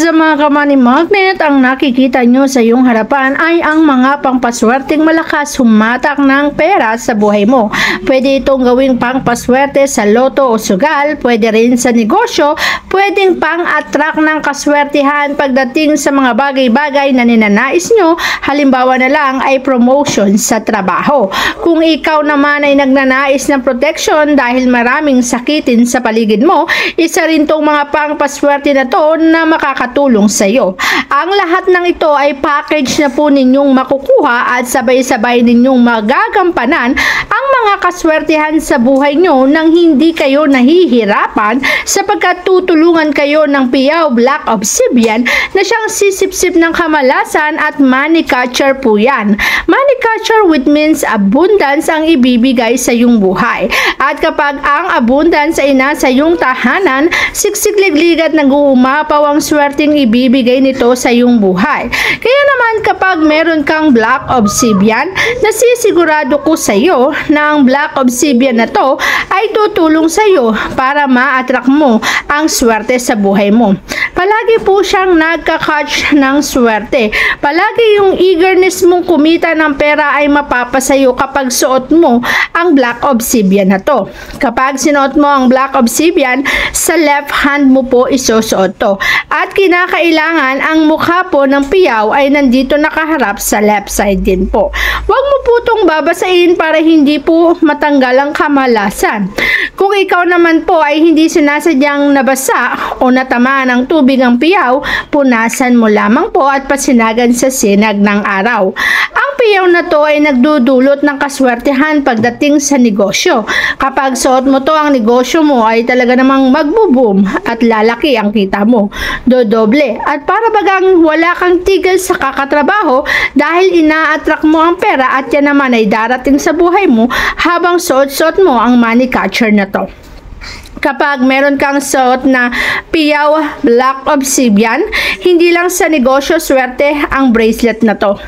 Sa mga ka-money magnet, ang nakikita nyo sa iyong harapan ay ang mga pangpaswerteng malakas humatak ng pera sa buhay mo. Pwede itong gawing pangpaswerte sa loto o sugal, pwede rin sa negosyo, pwedeng pang-attract ng kaswertihan pagdating sa mga bagay-bagay na ninanais nyo, halimbawa na lang ay promotion sa trabaho. Kung ikaw naman ay nagnanais ng protection dahil maraming sakitin sa paligid mo, isa rin tong mga pangpaswerte na to na makakatulong sa iyo. Ang lahat ng ito ay package na po ninyong makukuha at sabay-sabay ninyong magagampanan ang mga kaswertihan sa buhay nyo nang hindi kayo nahihirapan sapagkat tutulungan kayo ng Piyaw Black Obsidian na siyang sisip-sip ng kamalasan at money catcher po yan. Money catcher which means abundance ang ibibigay sa iyong buhay. At kapag ang abundance ay nasa iyong tahanan, siksik-liglig at nag-uumapaw ang swerteng ibibigay nito sa iyong buhay. Kaya naman kapag meron kang Black Obsidian, nasisigurado ko sa iyo na ang Black Obsidian na to ay tutulong sa iyo para ma-attract mo ang swerte sa buhay mo. Palagi po siyang nagka-catch ng swerte. Palagi yung eagerness mong kumita ng pera ay mapapasayo kapag suot mo ang Black Obsidian na to. Kapag sinuot mo ang Black Obsidian, sa left hand mo po isusuot to. At kinakailangan ang mukha po ng piyaw ay nandito nakaharap sa left side din po. Huwag mo po itong babasain para hindi po matanggal ang kamalasan. Kung ikaw naman po ay hindi sinasadyang nabasa o natama ng tubig ang piyaw, punasan mo lamang po at pasinagan sa sinag ng araw. Ang piyaw na to ay nagdudulot ng kaswertehan pagdating sa negosyo. Kapag suot mo to, ang negosyo mo ay talaga namang magbo-boom at lalaki ang kita mo. Dodoble. At para bagang wala kang tigil sa kakatrabaho dahil ina-attract mo ang pera at yan naman ay darating sa buhay mo habang suot-suot mo ang money catcher na to. Kapag meron kang suot na Piyaw Black Obsidian, hindi lang sa negosyo swerte ang bracelet na to.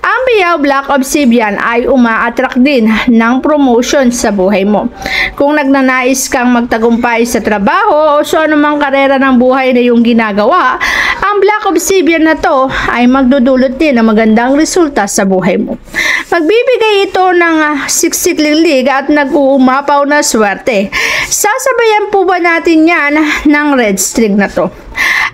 Ang Piyaw Black Obsidian ay uma-attract din ng promotion sa buhay mo. Kung nagnanais kang magtagumpay sa trabaho o sa anumang karera ng buhay na iyong ginagawa, ang Black Obsidian na to ay magdudulot din ng magandang resulta sa buhay mo. Magbibigay ito ng siksik-liglig at nag-uumapaw na swerte. Sasabayan po ba natin yan ng red string na to?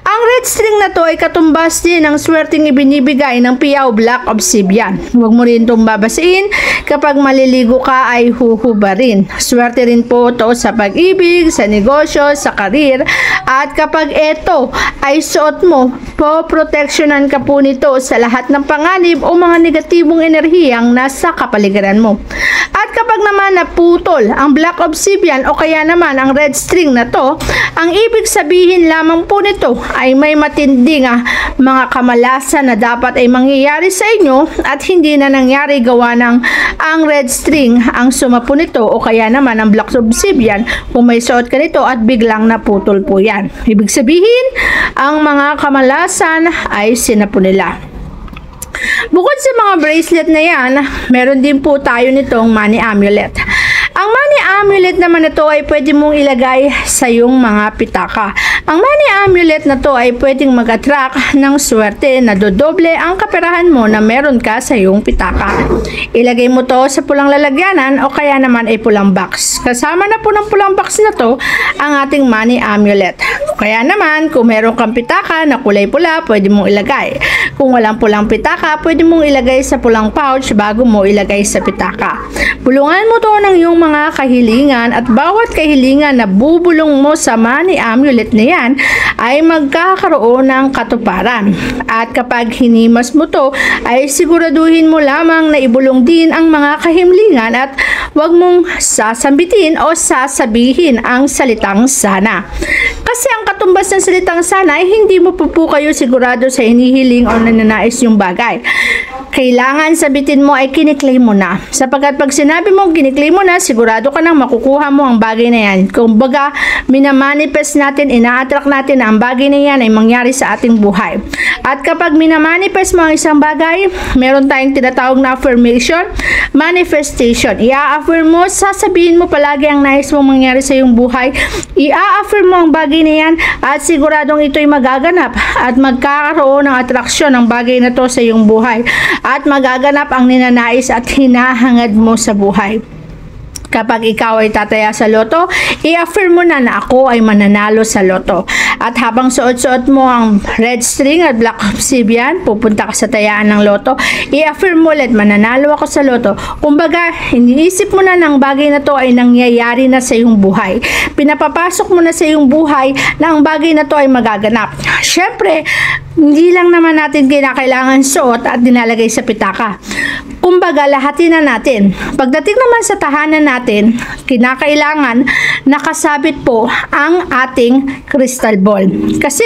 Ang red string na to ay katumbas din ng swerteng ibinibigay ng Piyaw Black Obsidian. Huwag mo rin itong babasain. Kapag maliligo ka ay huhubarin. Swerte rin po ito sa pag-ibig, sa negosyo, sa karir. At kapag ito ay suot mo, poproteksyonan ka po nito sa lahat ng panganib o mga negatibong enerhiyang nasa kapaligiran mo. At kapag naman naputol ang Black Obsidian o kaya naman ang red string na to, ang ibig sabihin lamang po nito ay may matinding mga kamalasan na dapat ay mangyayari sa inyo at hindi na nangyari gawa ng ang red string ang sumapo nito o kaya naman ang Black Obsidian kung may suot ka nito at biglang naputol po yan. Ibig sabihin, ang mga kamalasan ay sinapo nila. Bukod sa mga bracelet na yan, meron din po tayo nitong money amulet. Ang money amulet naman na to ay pwede mong ilagay sa iyong mga pitaka. Ang money amulet na to ay pwedeng mag-attract ng swerte na dodoble ang kaperahan mo na meron ka sa iyong pitaka. Ilagay mo to sa pulang lalagyanan o kaya naman ay pulang box. Kasama na po ng pulang box na to ang ating money amulet. Kaya naman, kung meron kang pitaka na kulay pula, pwede mong ilagay. Kung walang pulang pitaka, pwede mong ilagay sa pulang pouch bago mo ilagay sa pitaka. Bulungan mo to ng iyong mga kahilingan at bawat kahilingan na bubulong mo sa money amulet na yan ay magkakaroon ng katuparan. At kapag hinimas mo to, ay siguraduhin mo lamang na ibulong din ang mga kahimlingan at huwag mong sasambitin o sasabihin ang salitang sana. Kasi ang katumbas ng salitang sana ay hindi mo po kayo sigurado sa hinihiling o nananais yung bagay. kailangan sabitin mo ay kiniklaim mo na. Sapagkat pag sinabi mo kiniklaim mo na, sigurado ka nang makukuha mo ang bagay na yan. Kung baga, minamanifest natin, ina-attract natin na ang bagay na yan ay mangyari sa ating buhay. At kapag minamanifest mo ang isang bagay, meron tayong tinatawag na affirmation, manifestation. I-affirm mo, sasabihin mo palagi ang nais mong mangyari sa iyong buhay. I-affirm mo ang bagay na yan at siguradong ito'y magaganap at magkakaroon ng atraksyon ng bagay na to sa iyong buhay. At magaganap ang ninanais at hinahangad mo sa buhay. Kapag ikaw ay tataya sa loto, i-affirm mo na ako ay mananalo sa loto. At habang suot-suot mo ang red string at black obsidian, pupunta ka sa tayaan ng loto, i-affirm mo ulit, mananalo ako sa loto. Kumbaga, iniisip mo na ng bagay na to ay nangyayari na sa iyong buhay. Pinapapasok mo na sa iyong buhay na ang bagay na to ay magaganap. Siyempre, hindi lang naman natin kinakailangan suot at dinalagay sa pitaka. Kumbaga, lahatin na natin. Pagdating naman sa tahanan natin, kinakailangan nakasabit po ang ating crystal ball. Kasi,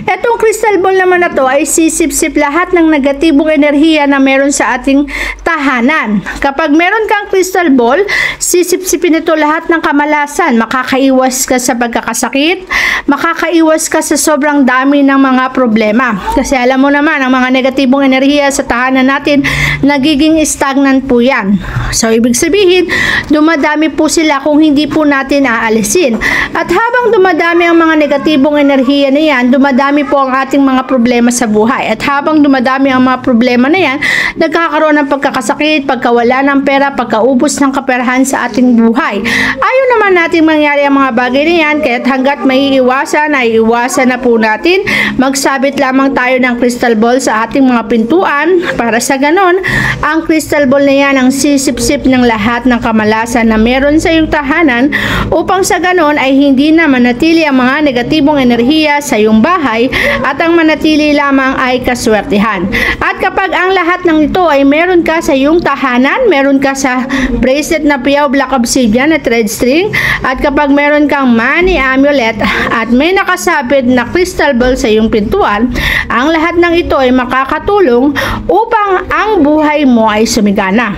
etong crystal ball naman na to ay sisip-sip lahat ng negatibong enerhiya na meron sa ating tahanan. Kapag meron kang crystal ball, sisip-sipin ito lahat ng kamalasan. Makakaiwas ka sa pagkakasakit, makakaiwas ka sa sobrang dami ng mga problema. Kasi alam mo naman, ang mga negatibong enerhiya sa tahanan natin, nagiging stagnant po yan. So, ibig sabihin, dumadami po sila kung hindi po natin aalisin. At habang dumadami ang mga negatibong enerhiya na yan, dumadami po ang ating mga problema sa buhay. At habang dumadami ang mga problema na yan, nagkakaroon ng pagkakasakit, pagkawala ng pera, pagkaubos ng kaperahan sa ating buhay. Ayaw naman natin mangyari ang mga bagay na yan, kaya't hanggat may iwasan, ay iwasan na po natin. Magsabit lamang tayo ng crystal ball sa ating mga pintuan para sa ganon, ang crystal ball na yan ang sisip-sip ng lahat ng kamalasan na meron sa iyong tahanan upang sa ganon ay hindi na manatili ang mga negatibong enerhiya sa iyong bahay at ang manatili lamang ay kaswertihan. At kapag ang lahat ng ito ay meron ka sa iyong tahanan, meron ka sa bracelet na piyaw black obsidian at red string, at kapag meron kang money amulet at may nakasabit na crystal ball sa iyong pintuan, ang lahat ng ito ay makakatulong upang ang buhay mo ay sumigana.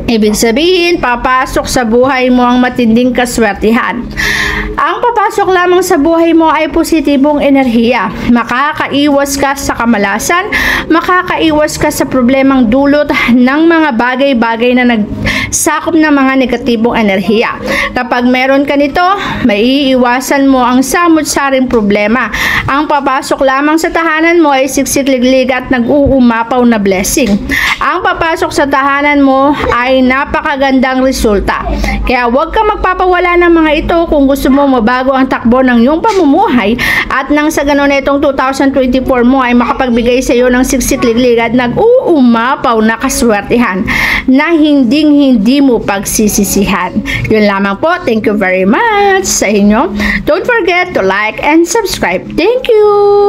Ibig sabihin, papasok sa buhay mo ang matinding kaswertihan. Ang papasok lamang sa buhay mo ay positibong enerhiya. Makakaiwas ka sa kamalasan, makakaiwas ka sa problemang dulot ng mga bagay-bagay na nagsakop ng mga negatibong enerhiya. Kapag meron ka nito, maiiwasan mo ang samut-saring problema. Ang papasok lamang sa tahanan mo ay siksik-liglig at nag-uumapaw na blessing. Ang papasok sa tahanan mo ay napakagandang resulta. Kaya huwag ka magpapawala ng mga ito kung gusto mo mabago ang takbo ng iyong pamumuhay at nang sa ganon itong 2024 mo ay makapagbigay sa iyo ng siksik-liglig at nag-uumapaw na kaswertihan na hindi mo pagsisisihan. Yun lamang po. Thank you very much sa inyo. Don't forget to like and subscribe. Thank you!